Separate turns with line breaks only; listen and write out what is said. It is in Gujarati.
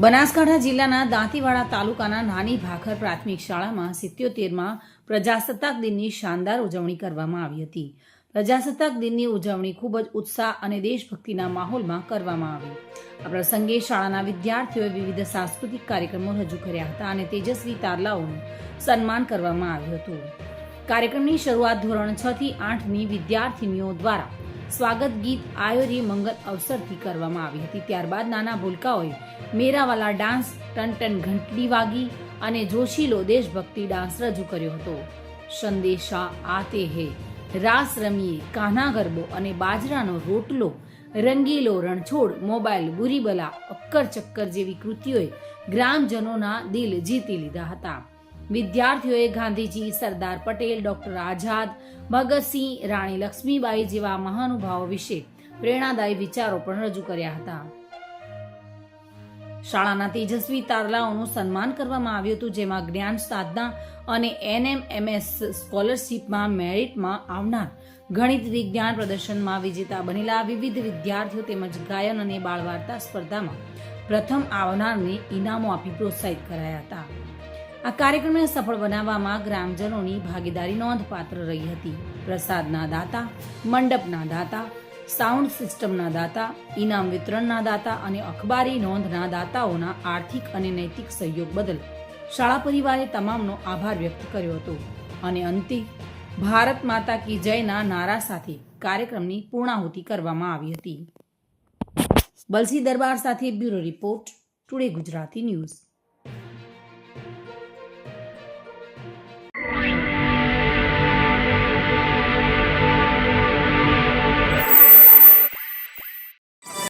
બનાસકાંઠા જિલ્લાના દાંતીવાડા તાલુકાના નાની ભાખર પ્રાથમિક શાળામાં 77માં પ્રજાસત્તાક દિનની શાનદાર ઉજવણી કરવામાં આવી હતી. પ્રજાસત્તાક દિનની ઉજવણી ખૂબ જ ઉત્સાહ અને દેશભક્તિના માહોલમાં કરવામાં આવી. આ પ્રસંગે શાળાના વિદ્યાર્થીઓએ વિવિધ સાંસ્કૃતિક કાર્યક્રમો રજૂ કર્યા હતા અને તેજસ્વી તારલાઓનું સન્માન કરવામાં આવ્યું હતું. કાર્યક્રમની શરૂઆત ધોરણ 6 થી 8ની વિદ્યાર્થીનીઓ દ્વારા સ્વાગત ગીત આયોરી મંગલ અવસરથી કરવામાં આવી હતી. ત્યારબાદ નાના ભૂલકાઓએ મેરાવાલા ડાન્સ, ટન ટન ઘંટડી વાગી અને જોશીલો દેશભક્તિ ડાન્સ રજૂ કર્યો હતો. સંદેશા આતે હે, રાસ રમીએ, કાન્હા ગરબો અને બાજરાનો રોટલો, રંગીલો રણછોડ, મોબાઈલ, બુરીબલા, અક્કર ચક્કર જેવી કૃતિઓએ ગ્રામજનોના દિલ જીતી લીધા હતા. વિદ્યાર્થીઓએ ગાંધીજી, સરદાર પટેલ, ડોક્ટર આઝાદ, ભગતસિંહ, રાણી લક્ષ્મીબાઈ જેવા મહાનુભાવો વિશે પ્રેરણાદાયી વિચારો પણ રજૂ કર્યા હતા. શાળાના તેજસ્વી તારલાઓનું સન્માન કરવામાં આવ્યું હતું, જેમાં જ્ઞાન સાધના અને NMMS સ્કોલરશીપમાં મેરિટમાં આવનાર, ગણિત વિજ્ઞાન પ્રદર્શનમાં વિજેતા બનેલા વિવિધ વિદ્યાર્થીઓ તેમજ ગાયન અને બાળ વાર્તા સ્પર્ધામાં પ્રથમ આવનારને ઇનામો આપી પ્રોત્સાહિત કરાયા હતા. આ કાર્યક્રમને સફળ બનાવવામાં ગ્રામજનોની ભાગીદારી નોંધપાત્ર રહી હતી. પ્રસાદના દાતા, મંડપના દાતા, સાઉન્ડ સિસ્ટમના દાતા, ઇનામ વિતરણના દાતા અને અખબારી નોંધના દાતાઓના આર્થિક અને નૈતિક સહયોગ બદલ શાળા પરિવારે તમામનો આભાર વ્યક્ત કર્યો હતો. અને અંતે ભારત માતા કી જયના નારા સાથે કાર્યક્રમની પૂર્ણાહુતિ કરવામાં આવી હતી. બલસી દરબાર સાથે bureau report, today Gujarati news.